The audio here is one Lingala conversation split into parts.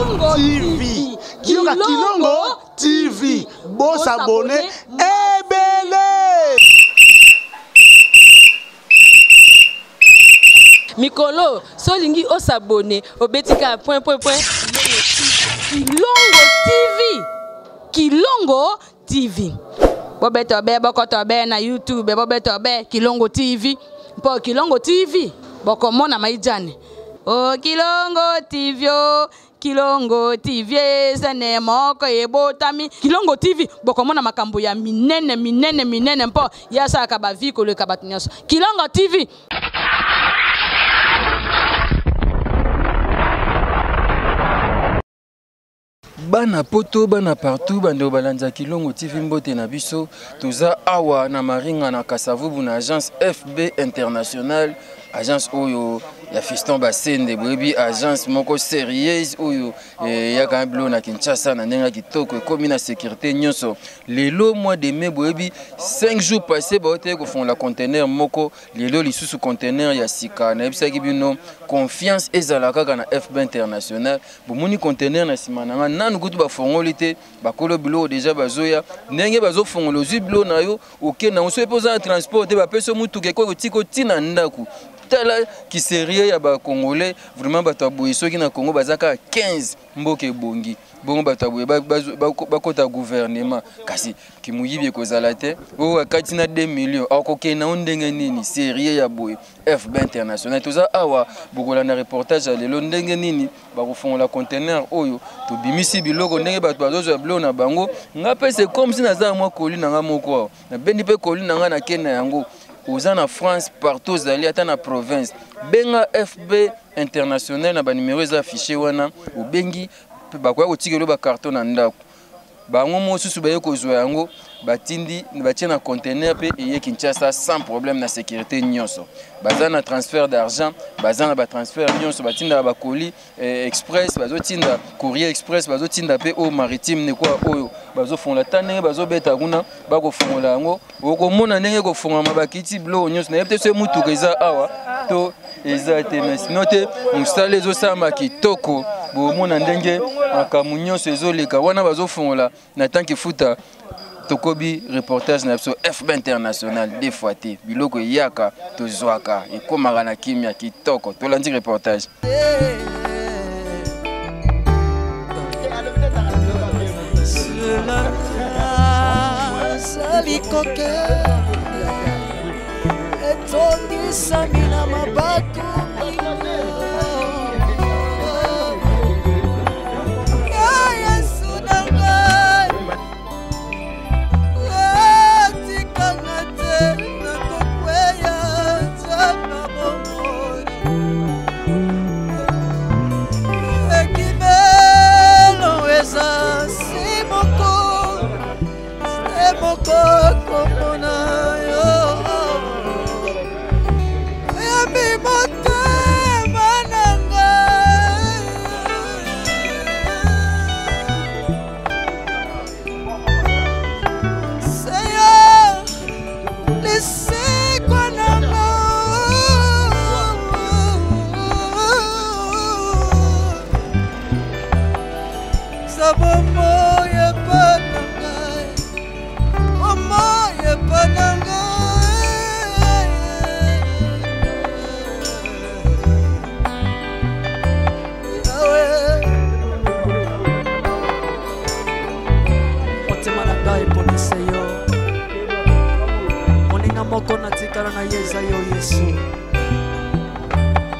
Kilongo TV. Kilongo TV. Boss abonné. Ebele. Mikolo, solingi o s'abonner au betika point. Kilongo TV. Kilongo TV. Bobeto be bokoto be na YouTube, bobeto be Kilongo TV. Po Kilongo TV. Boko mona maijane. Oh Kilongo TV oh. Kilongo TV sene moko ebotami Kilongo TV boko mona makambo ya minene mpo yasa kaba viko le kabatunyoso Kilongo TV. Bana poto bana partout bando balanza Kilongo TV mbote na biso toza awa na maringa na Kasavubu na agence FB International agence oyo ya Fiston Basende boyebi agence moko sérieuse oyo ya kamblo na Kinshasa na ndenga kitoko ekomi na sécurité nyonso lelo mois de mai boyebi 5 jours passés baote ko fond la conteneur moko lelo lisusu conteneur ya sika na ebisa kibino confiance ezalaka kana FB International bomoni conteneur na simananga nanu kutu ba fongoli te bakolo bilo déjà bazoya ndenge bazo fongolo ziblo na yo oke na oso epoza transport te ba peso mutu ke ko tiko tina ndaku tala qui sérieux ya ba congolais vraiment bato aboyi soki na Congo bazaka 15 mboke bongi bongo bato aboyi bakota gouvernement kasi kimuyibi ekozala te o akati na 2 millions akoke na ndenge nini sérieux ya boyi FB International toza awa bokola na reportage ya lelo ndenge nini bakofongola conteneur oyo to bimisi biloko ndenge bato bazozo ya bilo na bango ngape c'est comme si naza mwa koli na nga moko na bendi pe koli na nga na kena yango aux en France partout zali ata na province benga FB International na ba numéro za affiché wana ou bengi bakoya kotikelo ba carton na ndako bango mosusu baye kozwa yango batindi batie na conteneur pe eye Kinshasa sans problème na sécurité nyonso baza na transfert d'argent baza na ba transfert nyonso batinda ba colis express bazotinda courrier express bazotinda pe au maritime ne quoi oyo bazofongola tane bazobeta kuna bakofongola yango okomona ndenge kofongama bakiti blo nyonso na yebte so mutu keza awa to eza te mais note musale ezosamba kitoko bomona ndenge akamu nyonso ezoleka wana bazofongola na tanki futa tokobi reportage na FB International des fois te biloko yaka tozwaka ekomaka na kimia kitoko tolandi reportage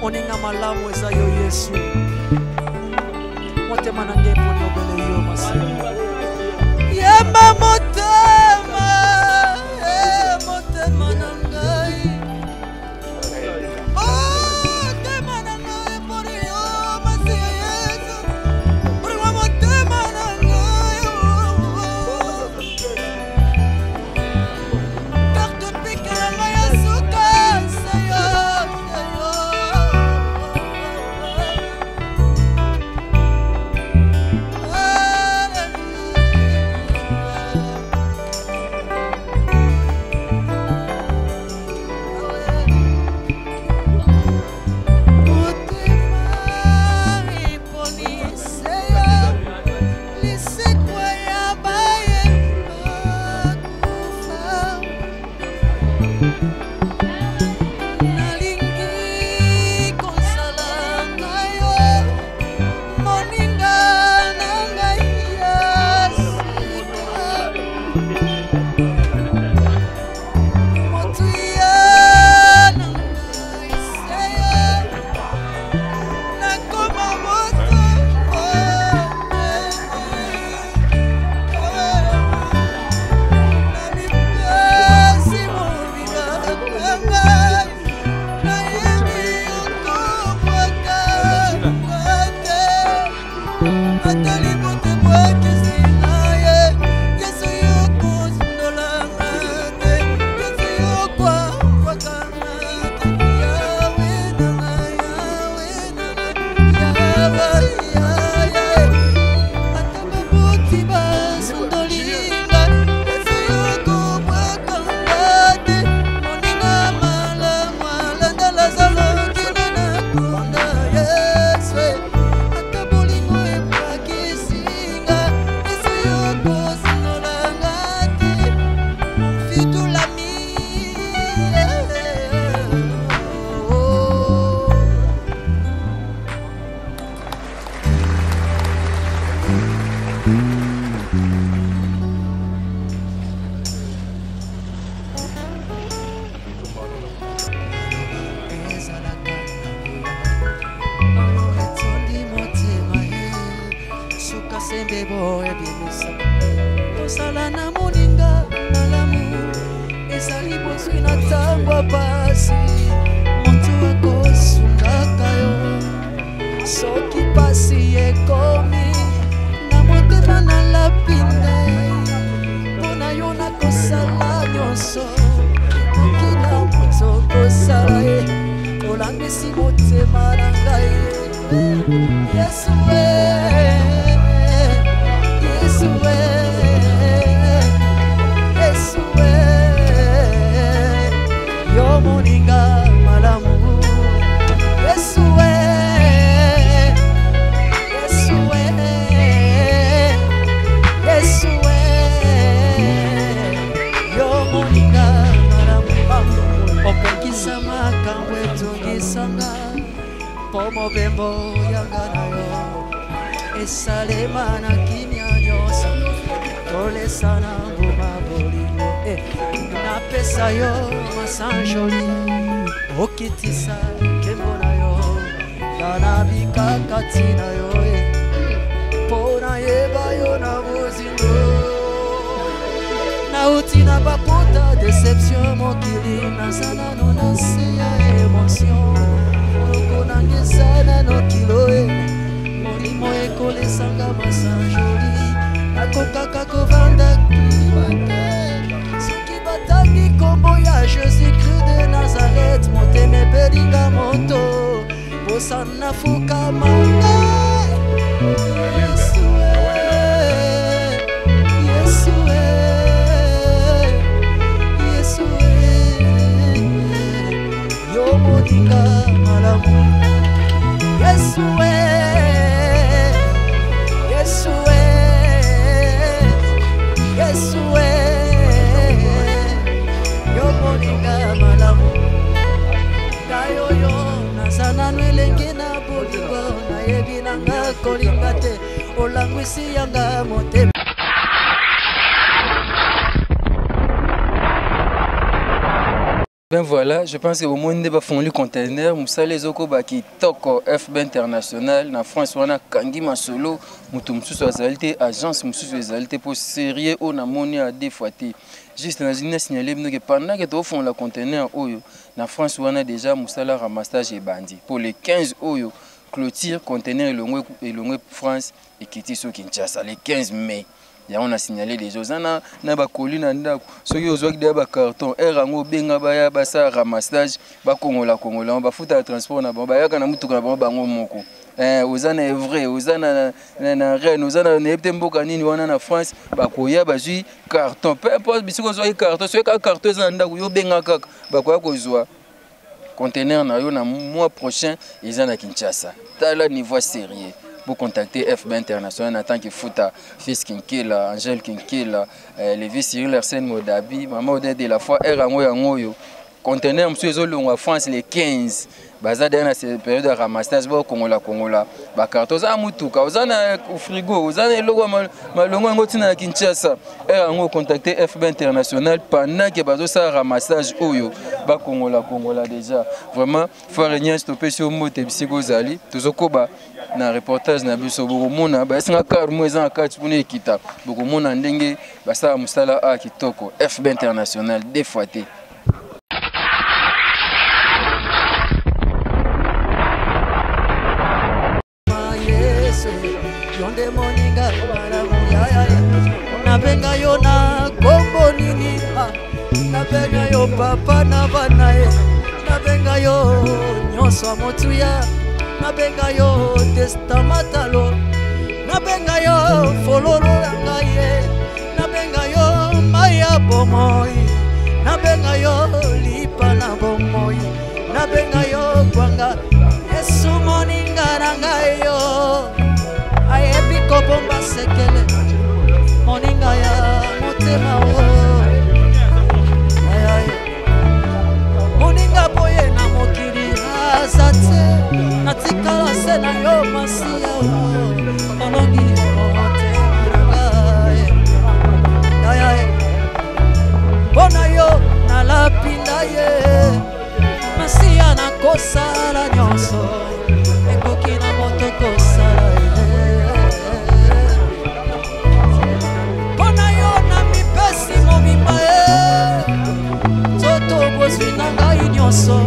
Oninga malamu eza yo Yesu motema na ngepo nyobele yo masi yemba motema motema na ngai motema na ngai por yo masi Yesu por motema na ngai partout pique la Yesu kasa Ben voilà, je pense que au moins va fond le conteneur, Moussa les oko qui toko FB International, na France wana kangi masolo, mutum sous azalité agence musu azalité pour sérieux on a moni à deux fois. Juste na zina signaler que pendant que tu fond le conteneur oyo, na France wana déjà Moussa la ramassage et bandi. Pour les 15 oyo clôture conteneur elongwe France et Kiti so Kinshasa le 15 mai. Ya on a signalé les choses na ba colline ndako soki ozwaki de ba carton erango benga baya basa ramassage ba kongola ba futa transport na ba yaka na mutuka na bango moko ozana est vrai ozana na Rennes ozana nepte mboka nini wana na France ba koya ba jui carton peu importe bisiko ozwaki carton soki ka carton za ndako yo benga kaka ba koya kozwa conteneur na yo na mois prochain ezana Kinshasa tala niveau sérieux. Pour contacter FB International en tant que Fouta, Fils Kinkela, Angèle Kinkela, Lévi Cyril Arsène Modabi, Maman Odette de la foi, Erango Yangoyo, conteneur monsieur ezolongwa France les 15 baza derrière cette période de ramassage ba Kongola ba carton za mutuka ozana frigo ozana eloko malongo ngo tina na Kinshasa ngo contacter FB International pendant que bazo sa ramassage oyo ba Kongola déjà vraiment faire rien stopper sur moto bisiko zali tozokoba na reportage na biso bokomona ba singa car mweza akati pune ekita bokomona ndenge basa musala a kitoko FB International des fois te Yonde moninga maramuya nabenga yo na kombo nini nabenga yo papa na banae nabenga yo nyonso motuya nabenga yo testamatalo nabenga yo fololo ngaye nabenga yo maya bomoi nabenga yo lipa na bomoi nabenga yo kwanga Yesu moninga nangayo ayebi kopomba sekele moninga ya motema o moninga boye na mokili azate natikala se na yo masiya o olongi motema nangaye bona yo nalapinda ye masiya nakosala nyonso ekoki na moto kosala Nanga inyonso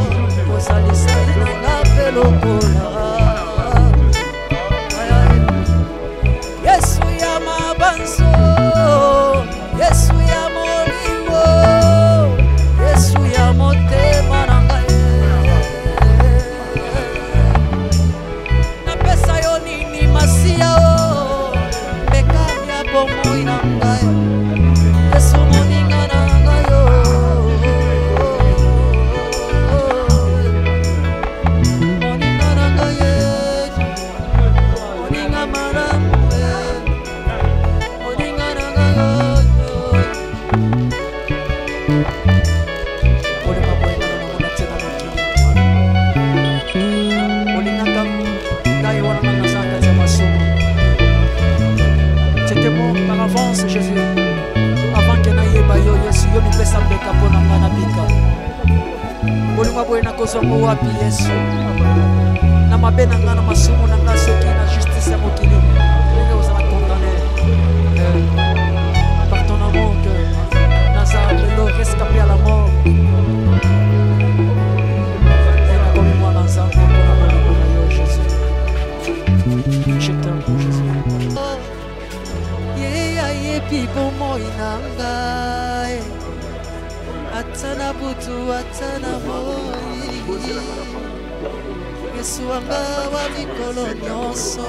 kozalisa nanga pelokola Yesu ya mabanzo Yesu ya molingo Yesu ya motema nanga napesa yo nini masiya o bekami ya bomoi nanga Yesu moninga nanga yo Jésus, avant que naie bayo Yesu yo mipesa mbeka pona ngana bika bolingo boye na kozongo wapi Yesu na mabe na ngana masumu na ngana soki na justice ya mokili ndenge ozala condamné par ton amour que Nazareth le rescapé à la mort et na komi mwana nzambe mpona bolingo na yo Jésus je t'aime Jésus People moina ngai atana butu atana moi Yesu anga wa mikolo nyonso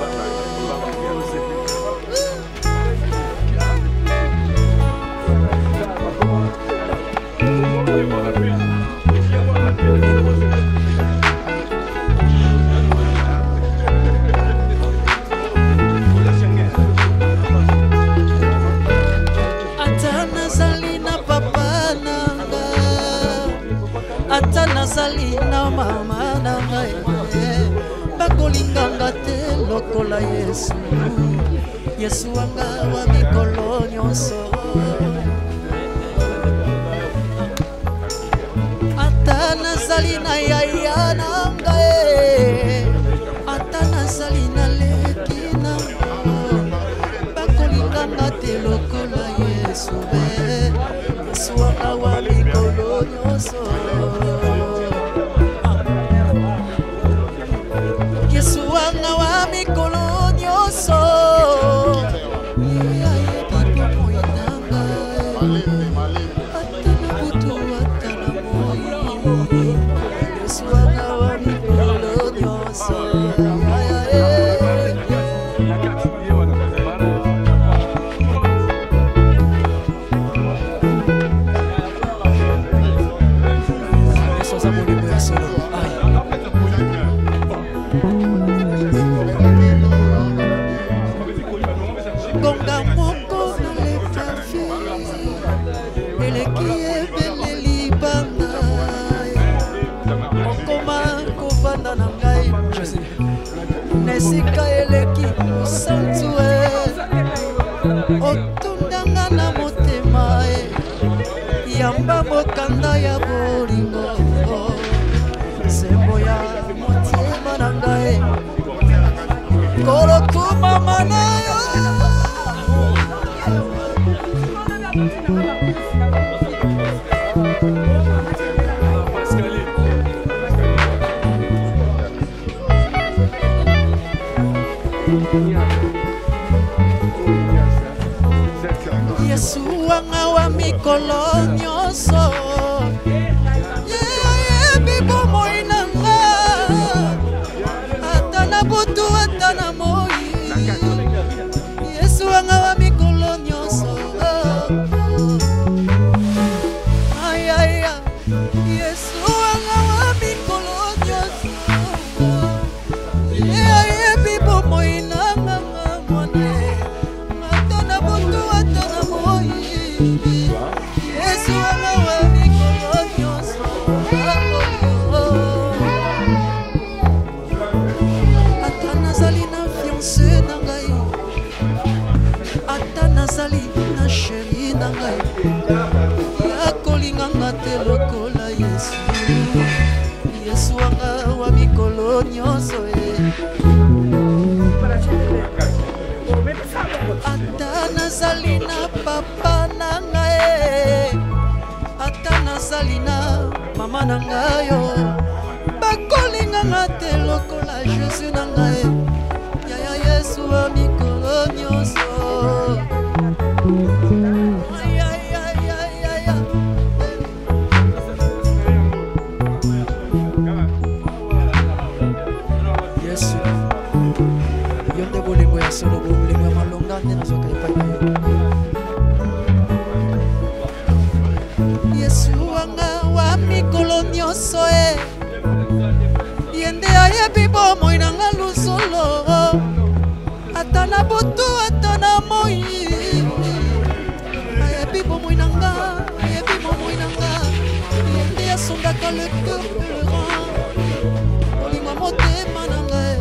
Salina mama na ngai bakolinganga te lokola Yesu Yesu anga wa mikolo nyonso ata nazali na yaya na ngai ata nazali na leki na bakolinganga te lokola Yesu Yesu anga wa mikolo nyonso Yesu anga wa mikolo nyonso yeyebipo moinanga atana butu atana moi Yesu anga wa mikolo nyonso esika eleki osantue otundanga na motema yamba mokanda ya bolingo sembo ya motema na ngai kolotuma manayo Yesu wanga wa mikolo nyonso yebibo moinanga ata na butu ata na moi Yesu wanga wa mikolo nyonso ay ay ay Yesu wanga wa mikolo nyonso yebibo moinanga mwana ata na butu ata na moi Yesu wanga wa mikolo nyonso ata nazali na fiancé na ngai ata nazali na chéri na ngai yakolinganga te lokola Yesu Yesu wanga wa mikolo nyonso ata nazali na papa na ngai ata nazali na mama na ngai bakolinganga te lokola Jésus na ngai yaya Yesu wa mikolo nyonso Yesu yo nde bolingo ya solo bolingo ya malonga nde nazoka epai na yo Yesu wanga wa mikolo nyonso ye nde ayebi bomoi na nga lusolo ata na butu ata na moi ayebi bomoi na nga ye nde asungaka le cœur pleurant bolingo motema na ngai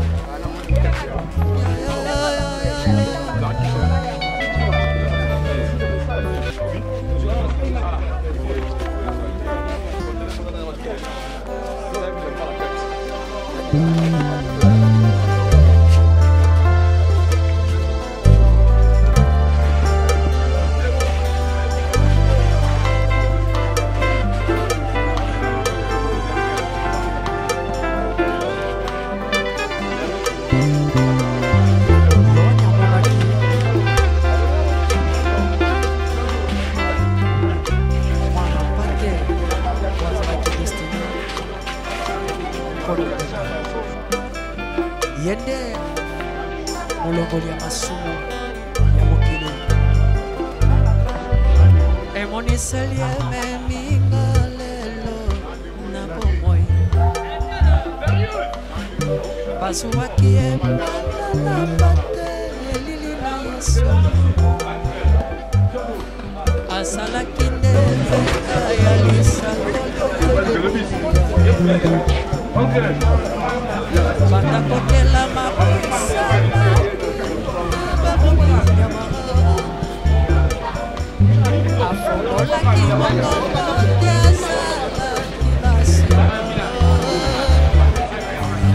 yende molongoli ya masumu ya mokili emoniseli ememinga lelo na bomoi basuwaki ebana na bate elili na Yesu asalaki nde mpenza ya lisakolo batakokela mapesa afololaki mongongo te azalaki basi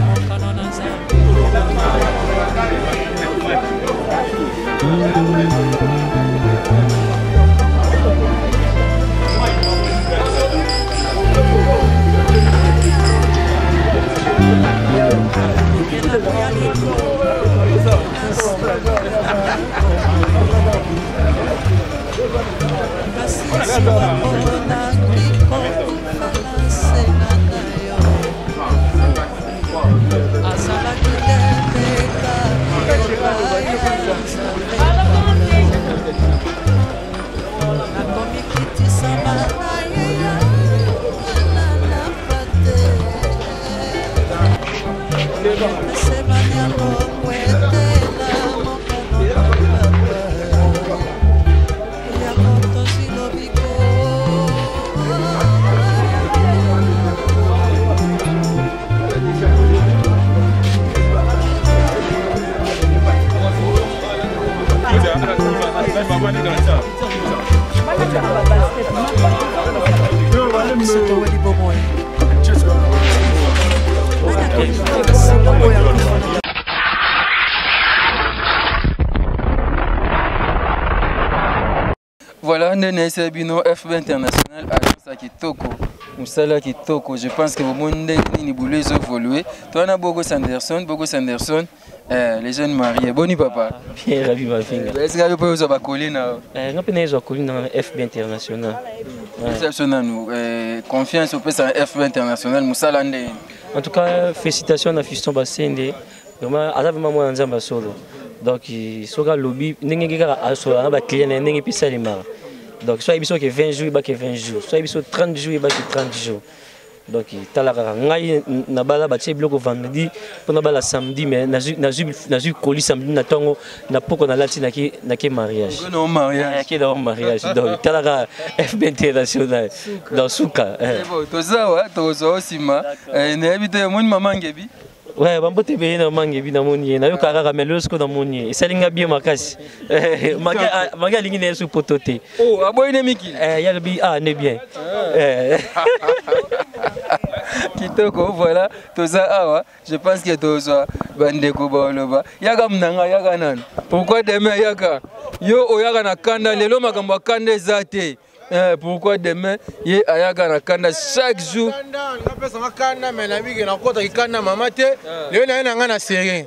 mokano na Nzambe monde na bino FB International agence kitoko musala kitoko. Je pense que vous monde ni boulot évoluer. Toi na Bogo Sanderson, les jeunes mariés. Boni papa. Bien ravi ma fille. Est-ce que vous pouvez vous coller na? On peut nous coller dans FB International. Exceptionnel nous. Confiance au FB International musala ndé. En tout cas, félicitations à Fiston Bassende. Vraiment, à la vraiment moi en solo. Donc, il sera lobby. N'engagez pas à solo, à client, n'engagez pas ça les marres. Donc, soit il y a 20 jours, il y a 20 jours. Soit il y a 30 jours, il y a 30 jours. Donc, il y a un bloc vendredi, pour le samedi, mais il y a colis samedi, il y a beaucoup de mariage. Non mariage. Il y a un mariage. Donc, il y a un FB International dans Souka. Ouais, bambo te beye na mange bi na moni na yo kaka melos ko na moni esalinga bien makasi manga lingi na su potote oh aboy ne miki ya bi ne bien kitoko voilà toza awa je pense que toza bandeko baloba yaka mnanga yaka nan pourquoi demain yaka yo oyaka na kanda lelo makambo kanda ezate. Pourquoi demain il ayaka na kanda chaque jour kanda mais na bigi na kota kanda mamate leo na nga na sérieux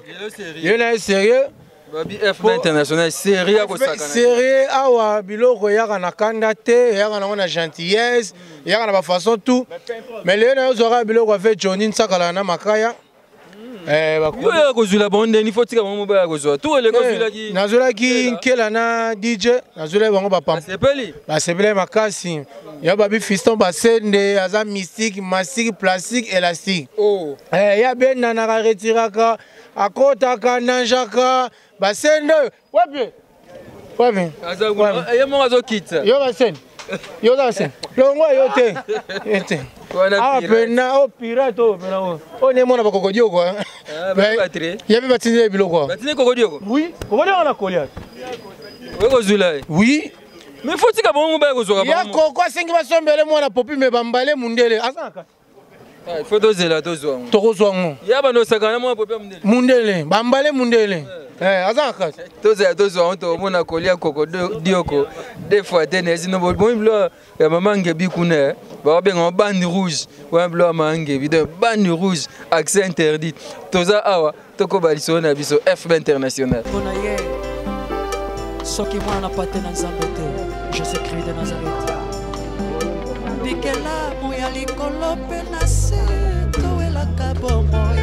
leo na sérieux babi FB International sérieux ko sakana sérieux awa biloko yaka na kanda te yaka na gentillesse yaka na ba façon tout mais leo na zora biloko fait Johnny Nsakala na makaya yo kozula bonde ni fotika bango ba kozwa tout le kozula ki nazula ki nkela na DJ nazula bango ba pam ba sepeli makasi ya babi Fiston Bassende aza mystique mastique plastique élastique oh ya ben na retiraka akotaka nanjaka Bassende wapi aza ye mo azo kita yo Bassende yo Bassende longo yo te ah pena o pirate o pena o ne mona bakokodio quoi ya be batine biloko batine kokodio ko oui kokodio na kolia we kozula oui mais faut tika bongo ba kozwa ya koko asengi basombele mwana popi me bambale mundele azaka faut dozela tozwa tokozwango ya bano sakana mwana popi mundele bambale mundele azaka tozwa on mona kolia koko dioko des fois tenez no bon blo ya mama ngebi kuna ba benga bande rouge wa blo mangue vidéo bande rouge accès interdit toza awa toko baliso na biso FB International soki mwana pate na nzambe te Jésus Christ de Nazareth bikela moya likolo pe na se toelaka bomoi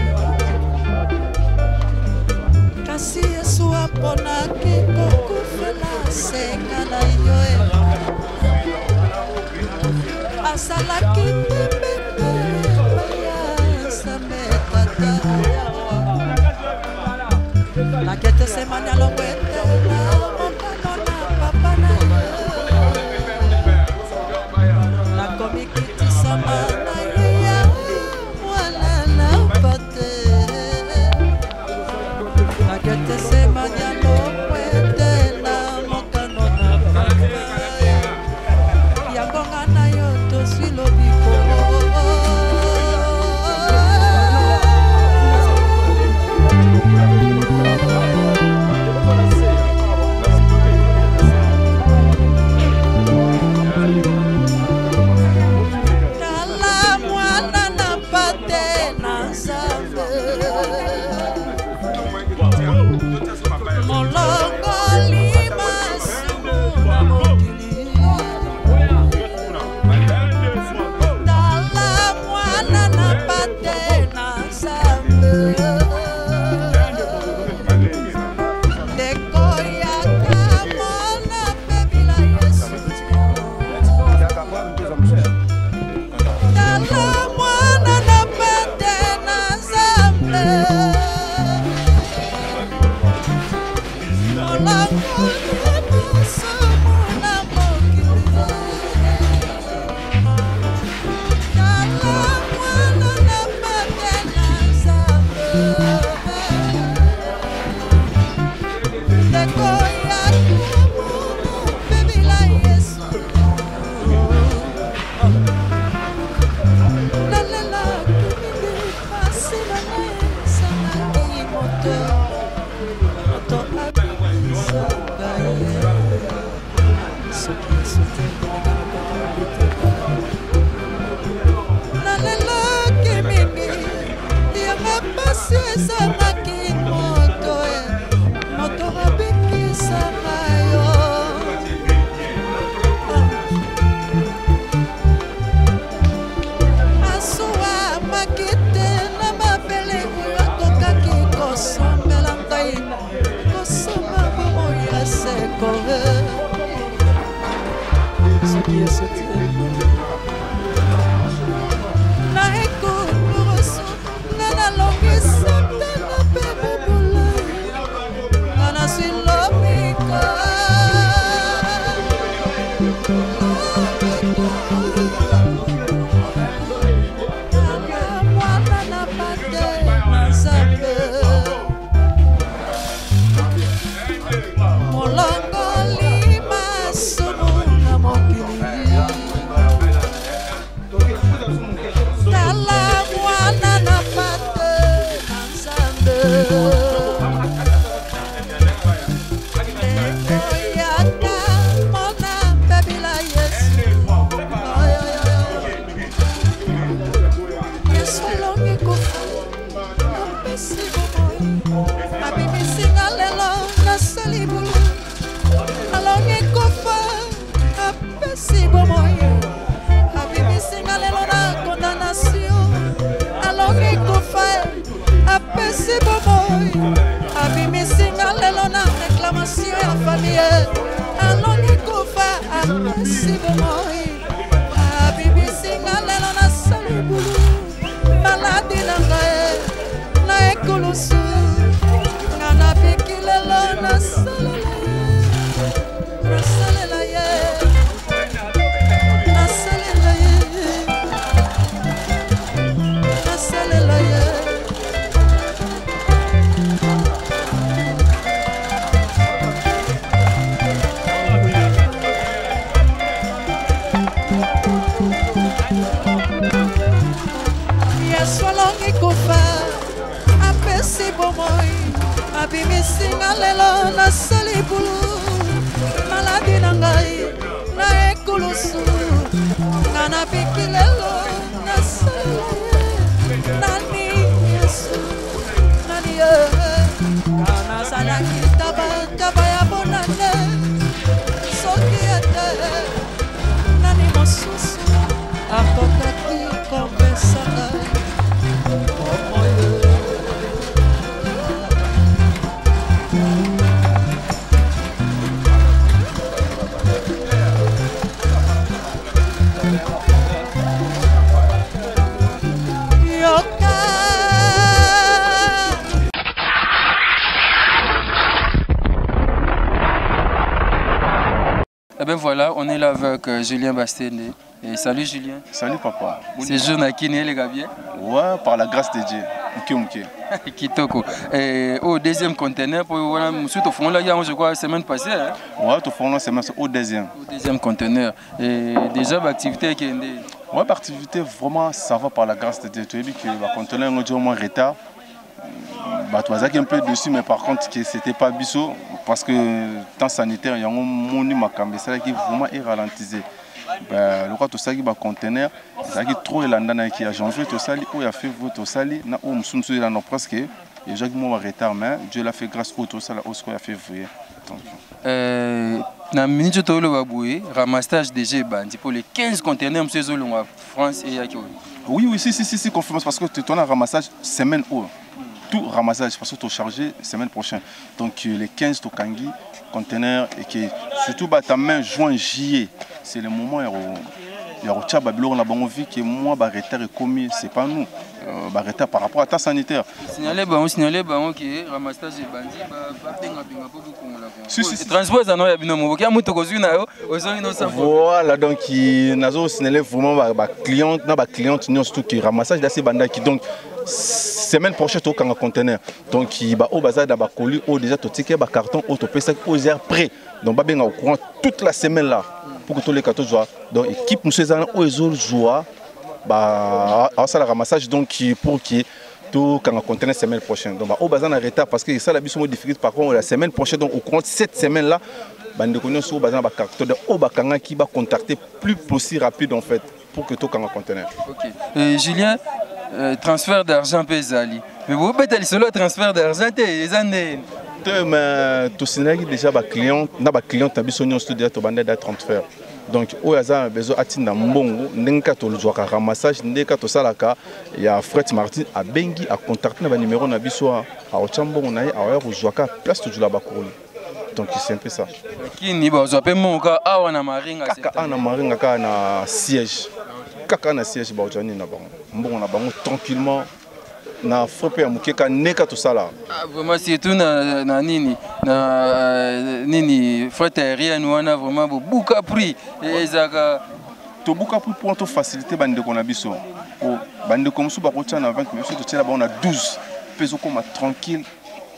kasi Yesu aponaki kokufela senga na yo asalaki tembete bayasa metata nakete semani alongwetela mokano na papa na nakomi kitisama na yeya mwana na pate nakete semani alongwetela mokano na papa yangonga na yo toswi lobiko Eh bien voilà, on est là avec Julien Bastende. Et salut Julien. Salut papa. C'est jeune à Kiné les gars bien? Ouais, par la grâce de Dieu. Ok. Kitoko. Et au deuxième conteneur, pour voilà, ensuite au fond là, je crois, semaine passée. Hein? Ouais, au fond là, c'est au deuxième. Au deuxième conteneur. Et déjà, l'activité qui est. Ouais, l'activité vraiment, ça va par la grâce de Dieu. Tu as vu que le conteneur est au moins retard. Bah, tu as un peu dessus, mais par contre, c'était pas biseau parce que temps sanitaire, il y a un monument qui vraiment est ralentisé. Le quoi tout ça qui va conteneur, ça qui trop elandana qui a janvier tout ça, où il a fait votre sali, na où nous sommes là presque. Et j'ai moi retard, mais Dieu l'a fait grâce au tout ça là, au ce qu'il a fait février. Na minute to le baboué, ramassage DG bandi pour les 15 conteneurs monsieur Zolonga France et Yaki. Oui, si, confirmation parce que tu as un ramassage semaine où tout ramassage parce que tu as chargé semaine prochaine. Donc les 15 to kangi conteneurs et qui surtout ta main juin juillet, c'est le moment il y a au Babylone la bonne vie que moi retard est commis, c'est pas nous. Retard par rapport à ta sanitaire. Signaler que ramassage des bandits si transport ça non ya bino mo moto ko zuna yo ozongi no sa voilà donc nazo signaler vraiment cliente nous surtout qui ramassage d'assez bandits qui donc semaine prochaine au kanga conteneur donc il va au bazar da ba colis au déjà tout ticket ba carton au to pesa au zéro prêt donc ba benga au courant toute la semaine là pour que tous les cartons soient donc équipe nous ces au ezol joie bah ça le ramassage donc pour qui tout quand on conteneur semaine prochaine donc au bazar en retard parce que ça la biso difficile par contre la semaine prochaine donc au courant cette semaine là bande connait sur bazar ba carton de au bakanga qui va contacter plus possible rapide en fait pour que tout quand on conteneur. OK. Julien transfert d'argent Pézali. Mais vous faites le transfert d'argent, les années. Mais tout ce n'est déjà ba client, na ba client tabi sonyo studio to bande da transfert. Donc o yaza bezo atinda mbongo ndenge to luzwaka ramassage ndenge to salaka ya Fred Martin a bengi a contacter na ba numéro na biso a ochambongo na ye a luzwaka place to jula bakoli. Donc c'est un peu ça. Kini ba zope monka awa na maringa kaka na maringa ka na siège. Kaka na siège ba ojani na bango. Mbongo na bango tranquillement. Na frappe ya mukeka neka to sala. Vraiment surtout na nini nini frette aérienne wana vraiment beaucoup prix ezaka to beaucoup prix pour to faciliter bande ko na biso. O bande ko musu ba ko tana 20 mais to tela ba on a 12 peso comme tranquille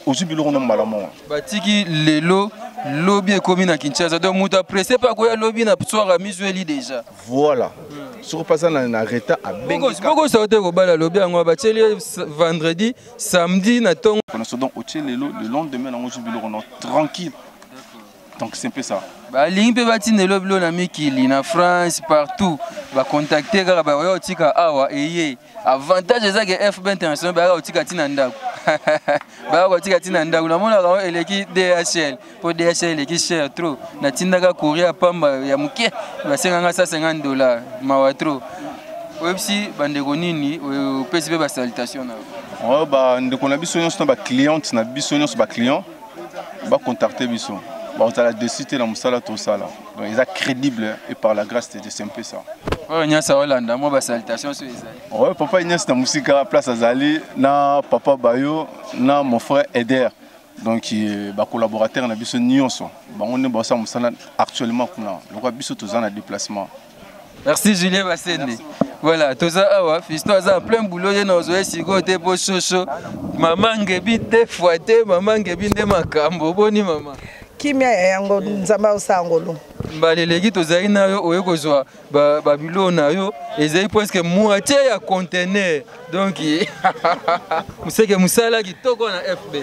au jubilo on malamo. Batiki lelo lobby ekomi na Kinshasa donc muta pressé pas ko ya lobby na soir à misueli déjà. Voilà. Sur passant na reta a bengi. Boko sauter ko bala lobby ngo bateli vendredi, samedi na tongo. On donc le lendemain na jubilo on tranquille. Donc c'est un peu ça. Ba limpe batine lobby na mikili na France partout ba contacter ka ba yo tika awa eye avantage za que FB international ba otika tina ndako. Ba otika tina ndako na mona ka eleki DHL pour DHL eleki cher trop na tindaka courir pamba ya muke ba $50 $150 mawa trop. Websi bandeko nini pesipe ba salutation na. Oh ba ndeko na biso nyonso ba cliente na biso nyonso ba client ba contacter biso. Bon, on a décidé dans Moussala tout ça là. Donc ils sont crédibles et par la grâce de Dieu, c'est un peu ça. Oh, Ignace Hollanda, moi, salutation sur Isaïe. Ouais, papa Ignace dans musique à place Azali, na papa Bayo, na mon frère Eder. Donc bah collaborateur na biso nyonso. Bah on est bossa Moussala actuellement kuna. Donc biso tous en déplacement. Merci Julien Bassende. Voilà, tout ça awa, fiston a plein boulot y na ozoe sigo te po chocho. Maman ngebi te fouette, maman ngebi nde makambo boni maman. Kimia yango nzamba osangolo baleleki tozali na yo oye kozwa babilo na yo ezali presque moitié ya conteneur donc museke musala kitoko na FB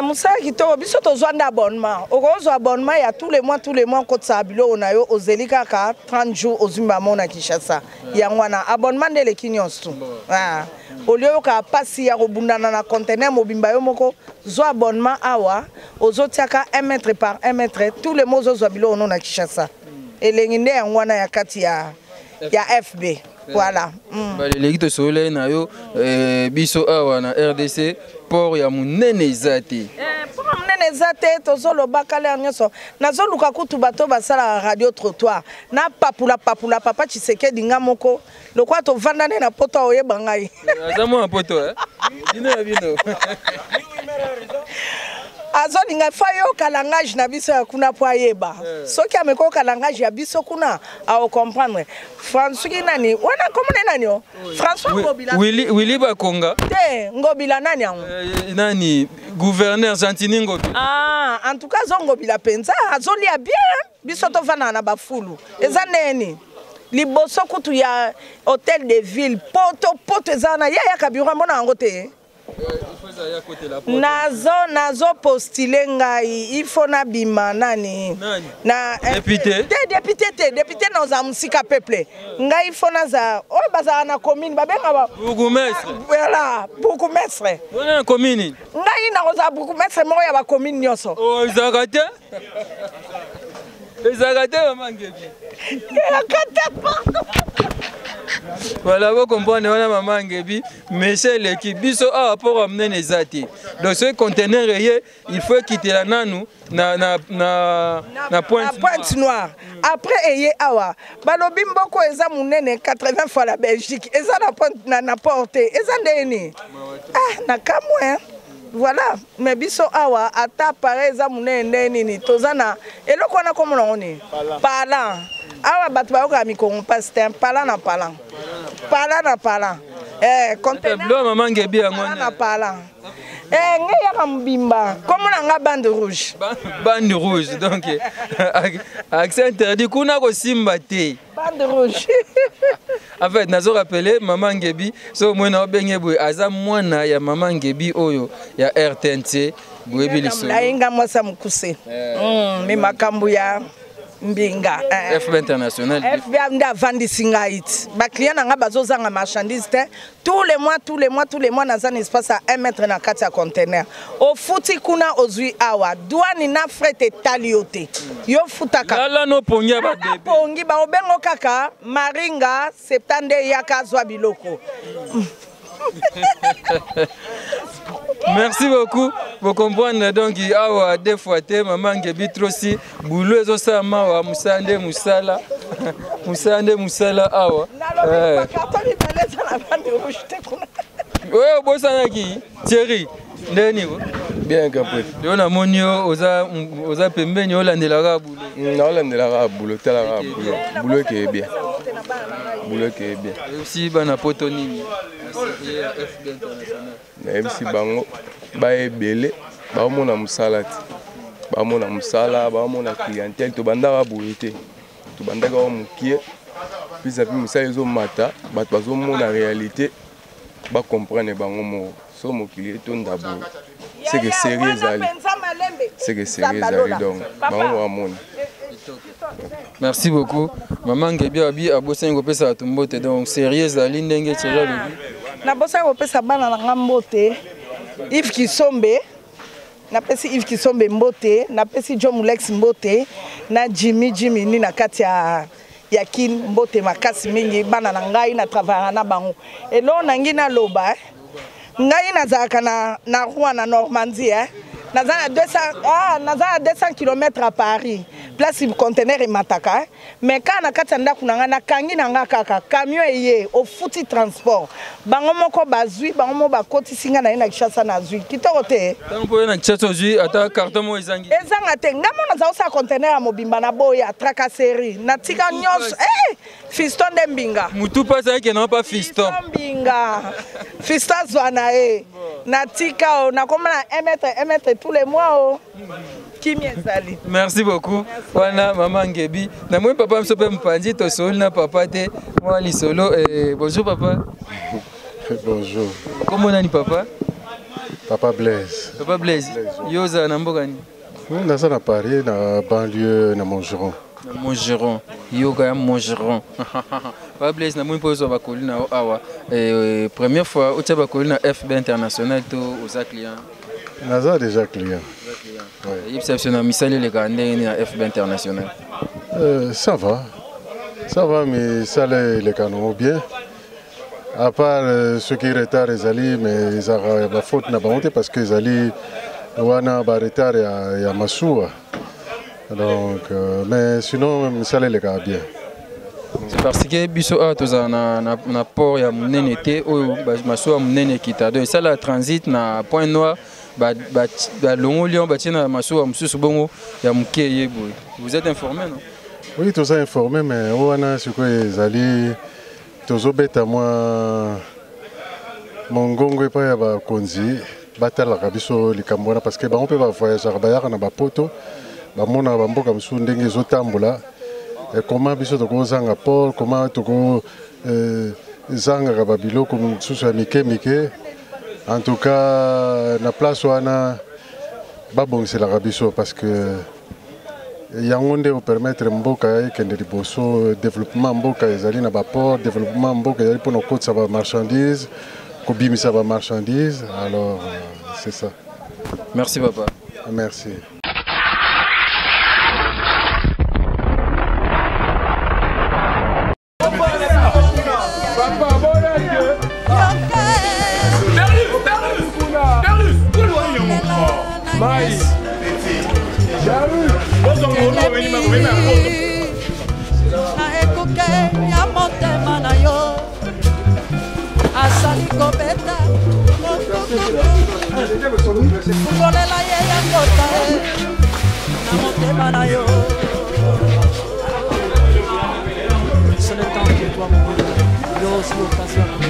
musala kitoko biso tozwa nda abonnement okozwa abonnement ya tous les mois kotsa bilo na yo ozeli kaka 30 jours ozimba mona Kinshasa yango na abonnement de lekinyoso olio ka pasi ya kobundana na conteneur mobimba yo moko zwa abonnement awa ozotiaka 1 mètre par 1 mètre tous les mois ozwa bilo ono na Kinshasa elenginde yango na ya kati ya FB voilà baleleki to sole na yo biso awa na RDC port ya munene ezate pour munene ezate tozoloba kala nyonso nazoluka kutu bato basala radio trottoir na papula papa Tshisekedi nga moko lokwa to vandane na poto oyeba ngai azamo na poto bino ya bino azolinga fayo kalangage na biso ya kuna po ayeba soki ameko kalangage ya biso kuna a comprendre François nani wana komune nani o François Ngobila Willy Bakonga te Ngobila nani yango nani gouverneur Gentini Ngobila en tout cas Ngobila penza azolia bien biso to vana na bafulu eza neni liboso kutu ya hôtel de ville poto ezana ya kabiro mbona yango te nazo postile ngai ifo na bima nani na député na za musika peuple ngai ifo na za o baza na commune babenga ba bourgmestre voilà bourgmestre na commune ngai na za bourgmestre mo ya ba commune nyoso o izakate maman ngebi voilà, vous comprenez, on a maman Ngebi, mais c'est l'équipe. Biso a rapport à mener les athées. Donc, ce conteneur, il faut quitter la nanou, na pointe noire. Après, ayez awa. Balobim boko eza munene 80 fois la Belgique. Eza na pointe na portée. Eza ndeni. Na kamwe. Voilà, mais biso awa ata pareil eza munene nini. Tozana. Eloko wana komona oni. Parlant. Awa batu ba yoka mikongo pasteur parlant na parlant. Conteneur maman Ngebi yango na parlant. Ngeya kambimba comme nga bande rouge. Bande rouge donc accent interdit kuna ko simba te. Bande rouge. En fait nazo rappeler maman Ngebi so mwana obenge boy aza mwana ya maman Ngebi oyo ya RTNC boyebi liso. La inga mwasa mukuse. Mi makambu ya Mbinga. FB International. FB nda vandisi ngait. Ba client nga bazozanga marchandise te. Tous les mois dans un espace à 1 mètre na kati ya conteneur. Au futi kuna ozui awa. Douane na fret etaliote. Yo futaka. Lala no pongi ba bébé. Pongi ba obengo kaka maringa septande yaka zwa biloko. Merci beaucoup. Vous comprenez donc awa deux fois te maman ngebi trosi boulot ezo sa mawa musande musala. Musande musala awa. Ouais, bosana ki Thierry ndeni ko bien compris. Yo na monio oza pembeni olandelaka boulot. Na olandelaka boulot tala boulot. Boulot qui est bien. Boulot qui est bien. Aussi bana poto nini. Si bango ba ebele ba mona musala ti ba mona musala ba mona clientèle to bandaka boyete to bandaka wa mukie puis api musala ezo mata ba bazo mona réalité ba comprendre bango mo so mo client to ndabo c'est que sérieux ali donc bango wa mona. Merci beaucoup. Maman Ngebi abi abosengo kopesa tumbote donc sérieux ali ndenge tshela lobi. Na bosa kopesa bana na ngambote Yves Kisombe na pesi Yves Kisombe mbote na pesi John Mulex mbote na Jimmy ni na kati ya kin mbote makasi mingi bana na ngai na travailler na bango elo na ngina loba ngai na zaka na roi na Normandie nazana 200 km à Paris place le conteneur et mataka mais quand na kati nda kunanga na kangi nanga kaka camion eye au futi transport bango moko bazui bango mo bakoti singa na ina kishasa na zui kitoko te tango na kishasa zui ata carton mo ezangi te ngamo na za sa conteneur ya mobimba na boya tracasserie na tika nyos fiston de mbinga mutu pasa ke na pas fiston mbinga fiston zwana na tika na koma na 1 mètre tous les mois Merci beaucoup. Wana maman Ngebi. Na moi papa msope mpanzi to solo na papa te. Moi li solo bonjour papa. Bonjour. Comment nani papa? Papa Blaise. Papa Blaise. Yoza na mboka ni. Na sana Paris na banlieue na Montgeron. Na Montgeron. Yoga ya Montgeron. Papa Blaise na moi pozo ba kolina awa. Première fois au taba kolina FB International to aux clients. Naza déjà client. Il y a misali les gandés à FB International. Ça va, mais ça les canons bien. À part ceux qui retardent les alliés, mais ils ont la faute n'a pas monté parce que les alliés wana ba retard et à Massoua. Donc, mais sinon ça les gars bien. C'est parce que biso a toza na port ya munene te o Massoua munene kitado et ça la transit na Point Noir. Vous êtes informé, non? Oui, tous informés, mais on a ce que les alliés, tous au bêta moi, mon gongo est pas à Konzi, battre la rabiso les Cambona parce que on peut pas voyager à Bayard na bapoto, ba mona bambo comme sous ndenge zotambola, et comment biso to go zanga port, comment to go zanga babilo comme sous mike. En tout cas, la place où on a babong c'est l'Arabie parce que Yangonde vous permettre mboka que des bosso développement mboka ezali na baport développement mboka ezali pour nos côtes ça va marchandises, kobimi ça va marchandises. Alors c'est ça. Merci papa. Merci. C'est le temps que toi mon Dieu, il y a aussi l'occasion de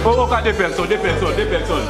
Oh, deux personnes.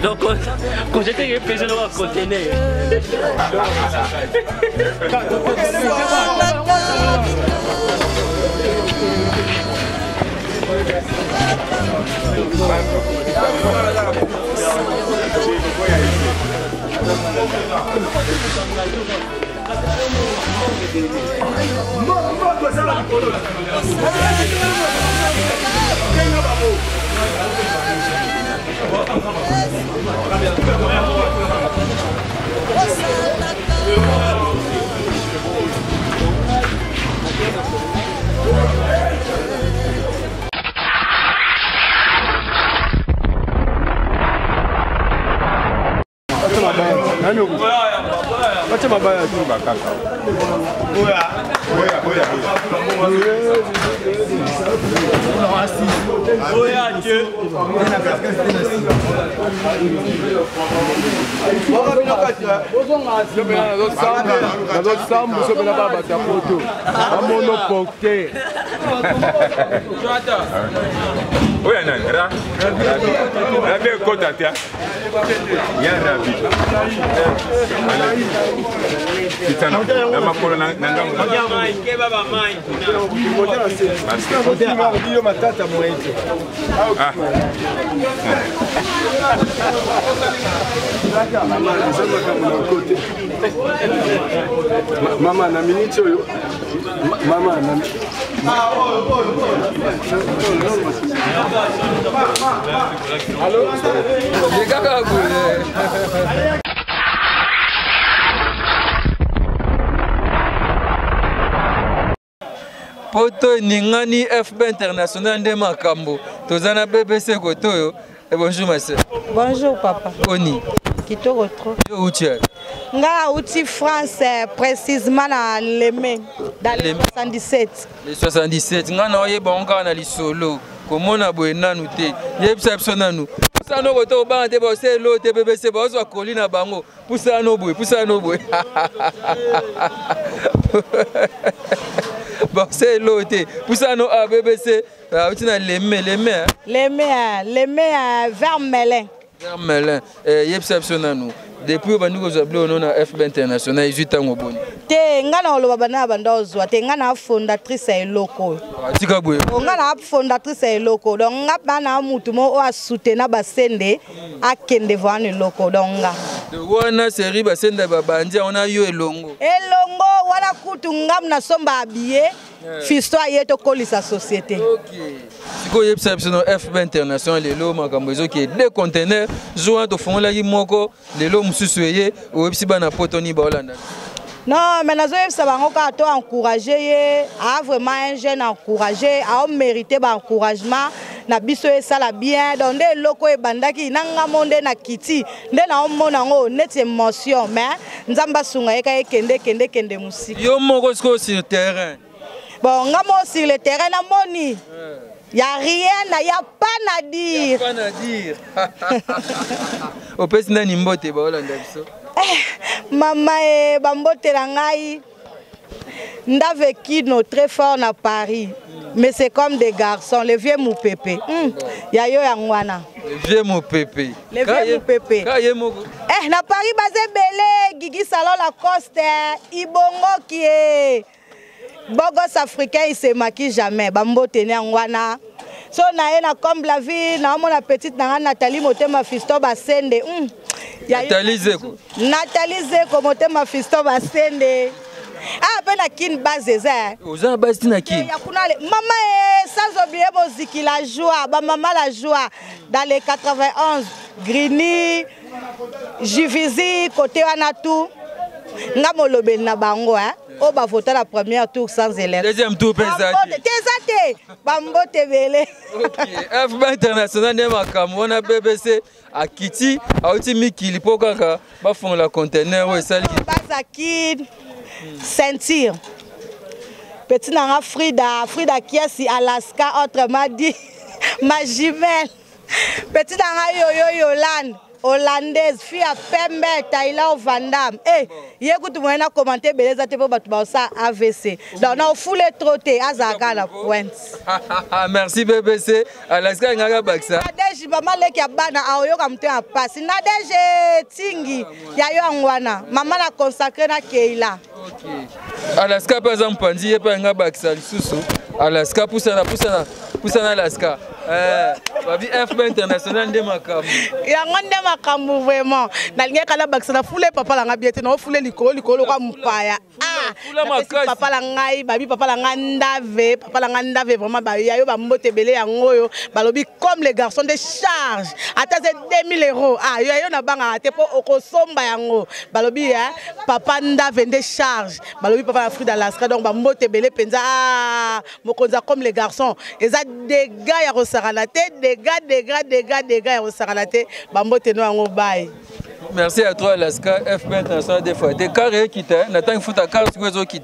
Donc, quand j'étais pesé dans le conteneur. Wacha mabaya tu bakaka. Oya. Mama na minute oyo. Mama na Allô? Poto ningani FB International de Makambo. Tozana BBC Kotoyo. Bonjour ma sœur. Bonjour papa. Oni. Kitoko trop. Où tu es? Nga outi France précisément dans Lemé dans les 77. Les 77. Nga na oye bonga na lisolo. Comment na boena nous te. Yebisa persona nous. Ça no koto ba te bo se lo te BBC bo so akoli na bango. Pusa no boy. Bon, c'est l'autre. Pour ça, nous, à BBC, on a les mains. Vermelin. Vermelin. Nous. Depuis que nous avons un FB International, 18 ans au bon. Tu es fondatrice et loco. Tu es fondatrice et loco. Donc, tu as soutenu Basende à Kende voir le loco. On a série Basende Babandi, on a eu Elongo. Elongo, voilà Koutungam na somba habillé. Fisto a to coller sa société. OK. Si vous avez FB International, les lots makambozo qui est des conteneurs, jouant au fond la moko, les lots mususuye ou si bana potoni ba Hollande. Non, mais nous avons encouragé, à vraiment un jeune encouragé, à mériter encouragement, na biso e sala bien, donc des locaux et bandaki nanga monde na kiti, des na omonango net émotion, mais nzamba sunga eka kende musique. Yo moko sur terrain. Bon, ngamo sur le terrain na moni. Il n'y a rien, il n'y a pas à dire. Il n'y a pas à dire. Au pays na nimbote ba Hollande biso. Maman et bambote langai. N'a vécu très fort à Paris. Mais c'est comme des garçons, les vieux moupépé. Yayo yangwana. Les vieux moupépé. Les vieux moupépé. Na Paris basé belé, Guigui Salon Lacoste, Ibongo qui est Bogos africain, il se maquille jamais. Bambote yangwana. So na comme la vie, na mon petite Nathalie Motema Fisto Basende. Nathalie Zeko. Nathalie Zeko Motema Fisto Basende. Ah, ben à qui base ça? Aux abastis na qui? Maman, sans oublier Moziki la joie, maman la joie dans les 91, Grigny, Jivizi, côté Anatou, Namolobe na bango hein. Oh bah voter la première tour sans élève. Deuxième tour pesate. Tesate, bambote belé. OK, FB International de Makambo, on a BBC à Kiti, à Otimi Kilipo kaka, ba font la conteneur ou ça qui Bazaki sentir. Petit nanga Frida qui est si Alaska autrement dit ma jumelle. Petit nanga Yolande. Hollandaise, fille à Pembe, Taïla ou Vandam. Eh, écoute, moi, on a commenté, mais les autres, pour ça, AVC. Donc, on fout les trottés, à Zaga, la pointe. Merci, BBC. Alaska, on a baksa. Nadej, maman, les qui a bana, a yo comme tu as passé. Nadej, Tingi, Yayo Angwana. Maman l'a consacré à Keila. OK. Alaska, par exemple, Pandi, il n'y a pas un baksa, sous Alaska, poussana, Alaska. Babi FB International de Makambo. Yangonde Makambo vraiment. Nalinga kala baksa foule papa la ngabiete na foule likolo kwa mpaya. Papa la ngai, babi papa la ngandave, vraiment ba yayo ba mbote belé yangoyo. Balobi comme les garçons de charge. Ata c'est 2000 €. Ah yayo na banga ate po okosomba yango. Balobi papa ndave de charge. Balobi papa la fruit d'Alaska donc ba mbote belé penza mokonza comme les garçons. Eza dégâts ya saralate, dégâts ya saralate, bambote no yango baye. Merci à toi, Alaska, FB International des fois. Des carrés qui t'a, n'attends qu'il faut ta carte, qui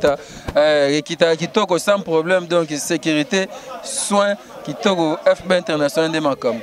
t'a, qui toque sans problème, donc sécurité, soins, qui toque au FB International des Macam.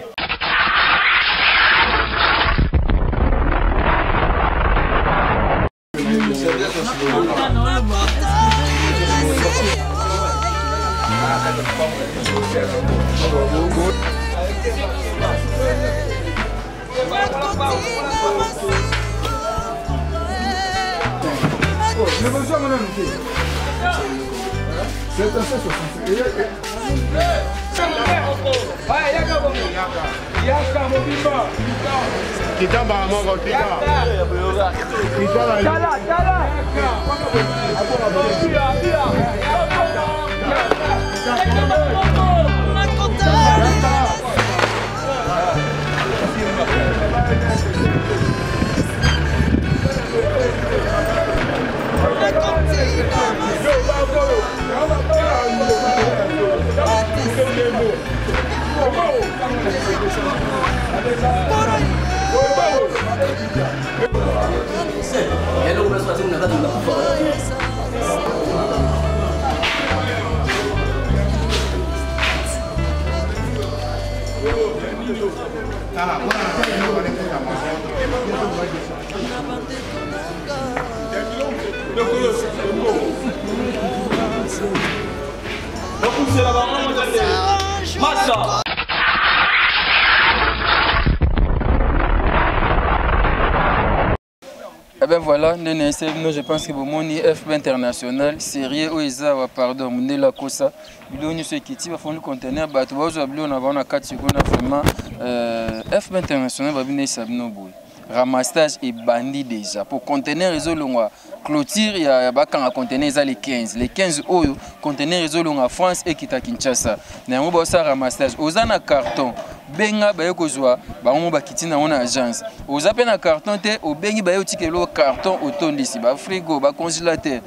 Eh bien voilà, je pense que mon FB International, sérieux ou Ezawa, pardon, Mundela Kosa, Biloni ce qui tire, font le conteneur, Batuazo, on a vraiment 4 secondes, vraiment, FB International va venir Sabino Boy. Ramassage et bandit déjà. Pour conteneur réseau longa, clôture, il y a un conteneur les 15. Les 15 oyo, conteneur réseau longa France et Kita Kinshasa. Néanmoins, bah ça ramassage. Aux an carton, benga ba yoko joa, ba on ba kiti na on agence. Aux appels na carton te, au bengi ba yoti kelo carton auton d'ici, ba frigo, ba congélateur.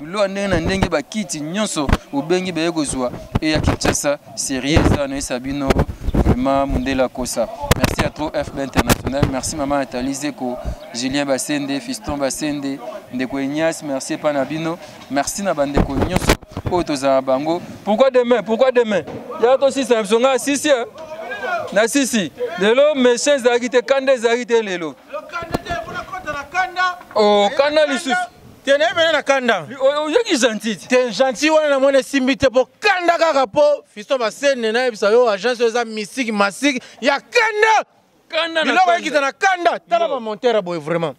Bilo ande na ndenge ba kiti nyonso, au bengi ba yoko joa et ya Kinshasa, sérieux ça no Sabino. Mundela Kosa. Merci à toi FB International, merci maman Nathalie Zeko, Julien Bassende, Fiston Bassende, Ndeko Ignace, merci Panabino, merci Nabandeko Nyonso, Otoza Bango. Pourquoi demain? Pourquoi demain? Il y a aussi Samsung à Sissi. Na Sissi. De l'eau, mes chaînes d'agité, Kanda Zarité Lelo. Oh, Kanda Lissus. Tu es venu à Kanda. Tu es gentil. Tu es gentil, on a mon simité pour Kanda Karapo. Fiston Bassende, Naïbsayo, agence de mystique, massique. Il y a Kanda. Kanda. Il y a Kanda. Tu as monté à boy vraiment.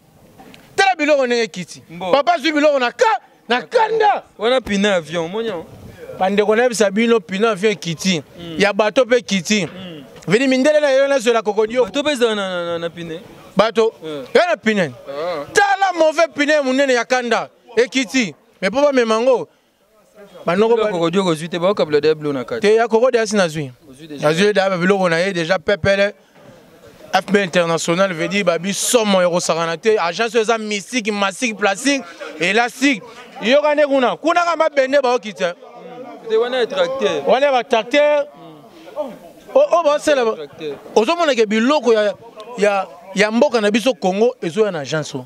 Tu as bilo on est kiti. Papa Zubilo on a Kanda. On a piné avion, mon yon. Bande on a Sabino piné avion kiti. Il y a bateau pe kiti. Veni mindele na yona sur la cocodio. Bateau pe na piné. Bateau. Yana piné. Tala mauvais piné munene ya Kanda. Et kiti. Mais papa me mango. Banoko cocodio ko zuite ba kabla de blo na kati. Te ya cocodio asina zui. Azui da bilo on a déjà pepele. FB International veut dire babi somme euro saranate agence za mystique massique plastique élastique yoka ne kuna kama bende ba okita de wana tracteur wana ba tracteur o ba sela ozomona ke biloko ya mboka na biso Congo ezo ya na agence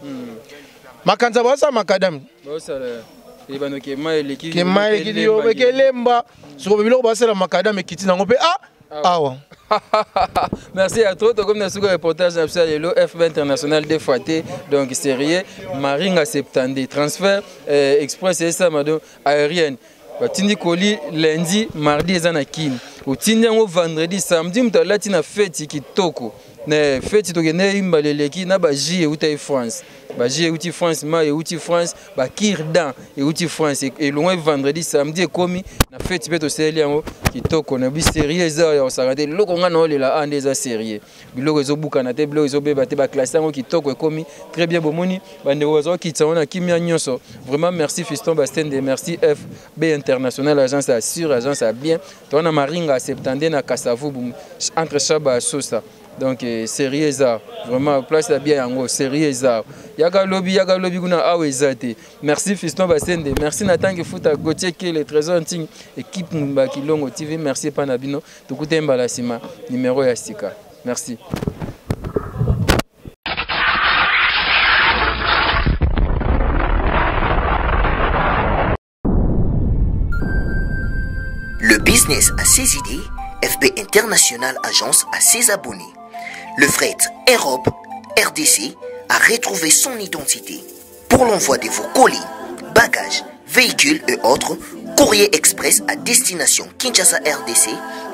makanza ba sa makadam ba sala e banoke mai leki ke mai leki yo ke lemba so biloko ba sela makadam ekiti nango pe awa. Merci à toi. Comme nous avons un reportage absolument FB International des Faté, donc sérieux, Maringa 70 transfert express et ça madame aérienne. Tindi Koli lundi, mardi et Zanakin. Ou tindi vendredi, samedi, m'tala tina fête qui toko. Ne fête to gene imbalele ki na baji e France. Baji e France, ma e France, ba kirdan e France et loin vendredi, samedi komi na fête beto seliango qui toko na bi sérieux za ya osarate loko nga no lela ande za sérieux. Biloko zo buka na te biloko zo beba te ba classe ngo qui toko komi très bien bomoni bande ozo ki tsona kimia nyonso. Vraiment merci Fiston Bastende, merci FB International agence assure agence a bien. Tona Maringa 70 na Kasavu entre Chaba Sosa. Donc sérieux ça vraiment place la bien yango sérieux ça yaga lobby kuna awezate. Merci Fiston Basende, merci Nathan Futa Gauthier qui le trésor ting équipe Mumba Kilongo TV, merci Panabino tukute mbala sima numéro ya sika. Merci. business a ses idées, FB International Agence a ses abonnés. Le fret Europe, RDC, a retrouvé son identité. Pour l'envoi de vos colis, bagages, véhicules et autres, courrier express à destination Kinshasa RDC,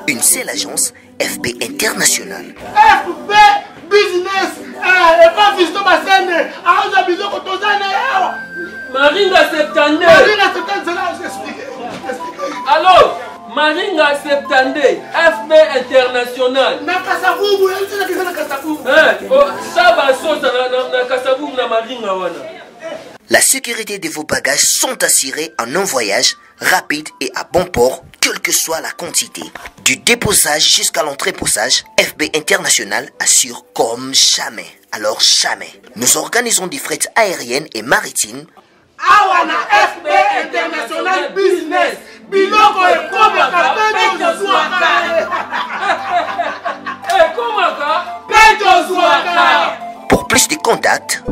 une seule agence, FB International. FB Business, et pas Fiston Bassene, à Bizot Kotozane. Maringa Septande. Maringa Septande, c'est là, j'explique. Alors, Maringa Septande, FB International. Na Kasavubu, elle dit que na Kasavubu. Ça va sauter na Kasavubu na Maringa wana. La sécurité de vos bagages sont assurées en un voyage rapide et à bon port, quelle que soit la quantité. Du déposage jusqu'à l'entreposage, FB International assure comme jamais. Alors jamais. Nous organisons des frettes aériennes et maritimes. Awana FB International Business. Biloko et Komaka, Pedro Zouaka. Pour plus de contacts,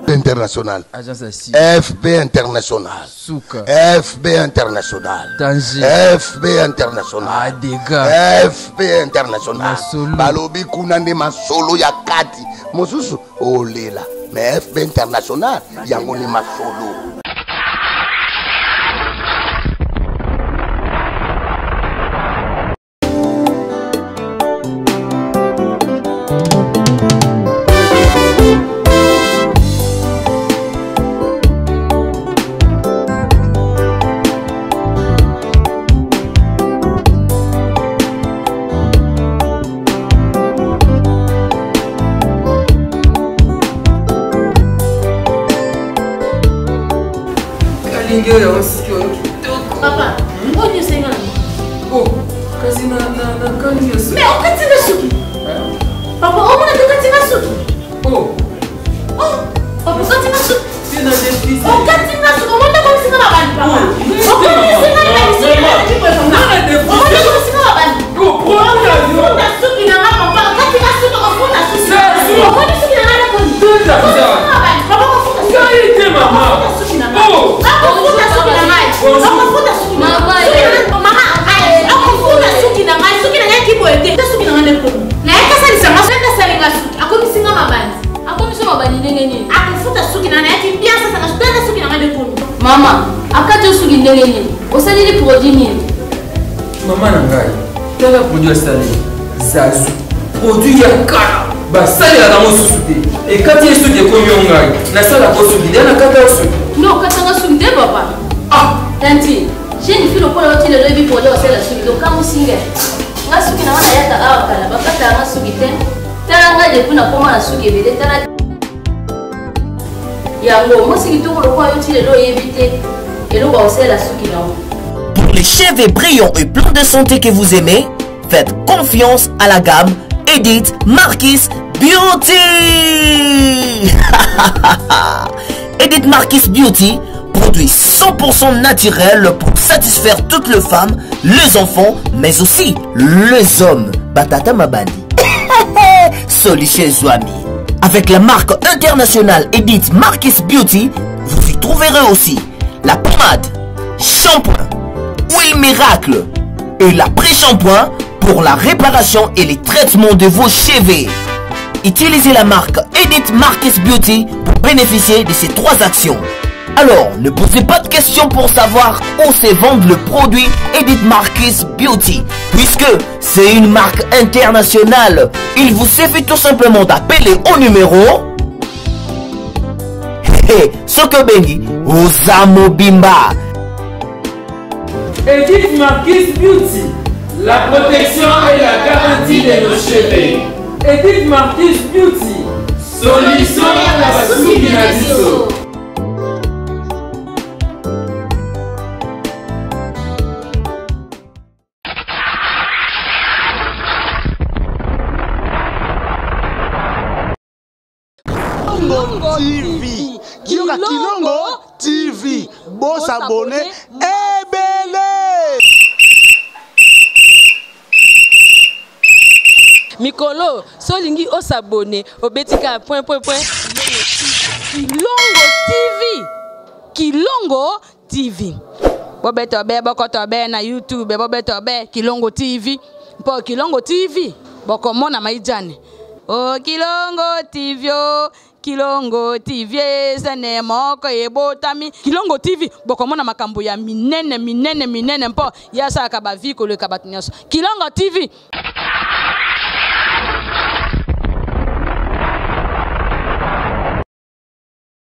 International. FB International. Souka. FB International. Danger. FB International. Adega. FB International. Balobi kunande masolo ya kati. Mosusu olela. Mais FB International yango ni masolo. Papa, où est-ce que tu es? Oh, kasi na kani yesu. Mais on continue suki. Papa, on a continue suki. Oh. Oh, papa, continue suki. C'est na défi. On continue suki. On monte comme si on avait papa. On continue suki na défi. On continue suki na bandi. Oh, prends l'avion. On a suki na papa. Continue suki. On fonda suki. On continue suki na la bandi. Tout à fait. Papa, on fonda suki. Qualité maman. Oh. On fonda suki na mai. On fonda suki na mai. Maman, on suki na ngai suki na ngai kiboete suki na ngai ko na yaka salisa masenda salinga suki akomisinga mabandi akomiso mabandi ndenge nini akufuta suki na ngai kimbia sasa na sutenda suki na ngai ko mama akajo suki ndenge nini osalili produit nini Mama na ngai tala produit asali zazu produit ya kala basali la mosusu te et quand il suki ko ngai na sala ko suki na kata suki non katanga suki de papa ah tanti j'ai une fille au point où tu le levis pour le hausser la suite. Donc, quand vous signez, la suite n'a pas été à la base, parce que la suite est tellement de plus comment la suite est belle. Il y a un moment si tu le point où tu le éviter et le hausser la suite. Pour les cheveux brillants et pleins de santé que vous aimez, faites confiance à la gamme Edith Marquis Beauty. Edith Marquis Beauty, produit 100% naturel pour satisfaire toutes les femmes, les enfants, mais aussi les hommes. Batata Mabandi. Soliché Zouami. Avec la marque internationale Edith Marquis Beauty, vous y trouverez aussi la pommade, shampoing, huile miracle et l'après-shampoing pour la réparation et les traitements de vos cheveux. Utilisez la marque Edith Marquis Beauty pour bénéficier de ces 3 actions. Alors, ne posez pas de questions pour savoir où se vend le produit Edith Marquis Beauty, puisque c'est une marque internationale. Il vous suffit tout simplement d'appeler au numéro Sokobengi Ozamo Bimba. Edith Marquis Beauty, la protection et la garantie de nos cheveux. Edith Marquis Beauty, solution à la sous-guinadiso. TV. Kilongo TV. Bon s'abonner. Ebele. Mikolo, solingi o s'abonner. Obetika point. Kilongo TV. Kilongo TV. Bobeto be bokoto be na YouTube, bobeto be Kilongo TV. Mpo Kilongo TV bokomona maijane. Oh Kilongo TV oh. Kilongo TV sene moko ebotami Kilongo TV bokomona makambo ya minene mpo yasa ka baviko le kabatinyaso Kilongo TV